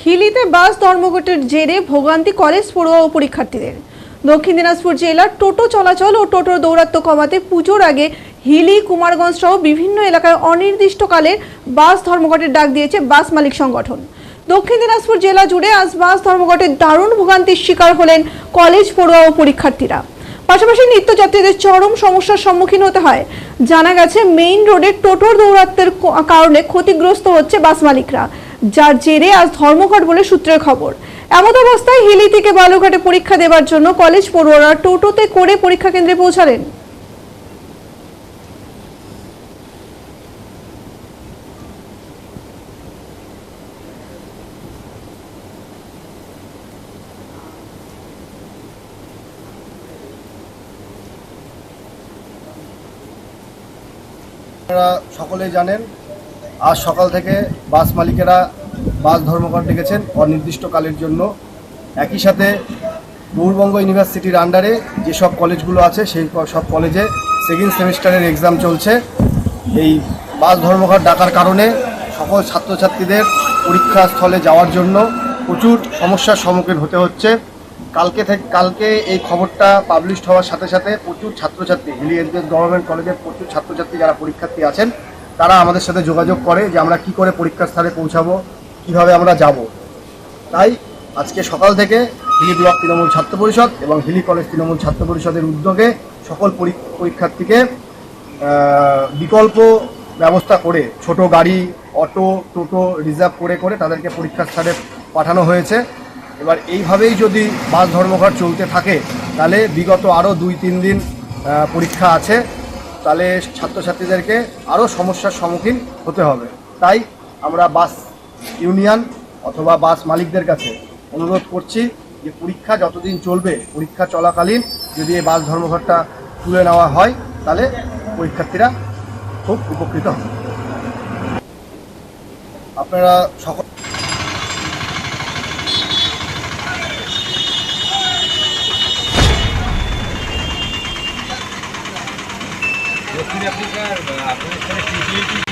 হিলিতে বাস ধর্মঘটের জেরে ভোগান্তি কলেজ পড়ুয়া ও পরীক্ষার্থীদের। দক্ষিণ দিনাজপুর জেলার টোটো চলাচল ও টোটোর দৌরাত্ম্য কমাতে পুজোর আগে হিলি, কুমারগঞ্জ সহ বিভিন্ন এলাকায় অনির্দিষ্টকালের বাস ধর্মঘটের ডাক দিয়েছে বাস মালিক সংগঠন। দক্ষিণ দিনাজপুর জেলা জুড়ে আজ বাস ধর্মঘটের দারুণ ভোগান্তির শিকার হলেন কলেজ পড়ুয়া ও পরীক্ষার্থীরা। পাশাপাশি নিত্যযাত্রীদের চরম সমস্যার সম্মুখীন হতে হয়। জানা গেছে, মেইন রোডে টোটোর দৌরাত্ম্যের কারণে ক্ষতিগ্রস্ত হচ্ছে বাস মালিকরা, যার জেরে আজ ধর্মঘট বলে সূত্রের খবর। এমত অবস্থায় হিলি থেকে বালুরঘাটে পরীক্ষা দেওয়ার জন্য কলেজ পড়ুয়ারা টোটোতে করে পরীক্ষা কেন্দ্রে পৌঁছালেন। আপনারা সকলেই জানেন, আজ সকাল থেকে বাস মালিকেরা বাস ধর্মঘট ডেকেছেন অনির্দিষ্টকালের জন্য। একই সাথে পূর্ববঙ্গ ইউনিভার্সিটির আন্ডারে যেসব কলেজগুলো আছে সেই সব কলেজে সেকেন্ড সেমিস্টারের এক্সাম চলছে। এই বাস ধর্মঘট ডাকার কারণে সকল ছাত্রছাত্রীদের পরীক্ষাস্থলে যাওয়ার জন্য প্রচুর সমস্যার সম্মুখীন হতে হচ্ছে। কালকে এই খবরটা পাবলিশড হওয়ার সাথে সাথে প্রচুর ছাত্রছাত্রী, হিলি গভর্নমেন্ট কলেজের প্রচুর ছাত্রছাত্রী যারা পরীক্ষার্থী আছেন তারা আমাদের সাথে যোগাযোগ করে যে আমরা কি করে পরীক্ষার স্থানে পৌঁছাবো, কিভাবে আমরা যাব। তাই আজকে সকাল থেকে হিলি ব্লক তৃণমূল ছাত্র পরিষদ এবং হিলি কলেজ তৃণমূল ছাত্র পরিষদের উদ্যোগে সকল পরীক্ষার্থীকে বিকল্প ব্যবস্থা করে ছোট গাড়ি, অটো, টোটো রিজার্ভ করে তাদেরকে পরীক্ষার স্থানে পাঠানো হয়েছে। এবার এইভাবেই যদি বাস ধর্মঘট চলতে থাকে তাহলে বিগত আরও 2-3 দিন পরীক্ষা আছে, তাহলে ছাত্রছাত্রীদেরকে আরও সমস্যার সম্মুখীন হতে হবে। তাই আমরা বাস ইউনিয়ন অথবা বাস মালিকদের কাছে অনুরোধ করছি যে পরীক্ষা যতদিন চলবে, পরীক্ষা চলাকালীন যদি এই বাস ধর্মঘটটা তুলে নেওয়া হয় তাহলে পরীক্ষার্থীরা খুব উপকৃত হবে। আপনারা সকল দক্ষিণ আফ্রিকার আপনার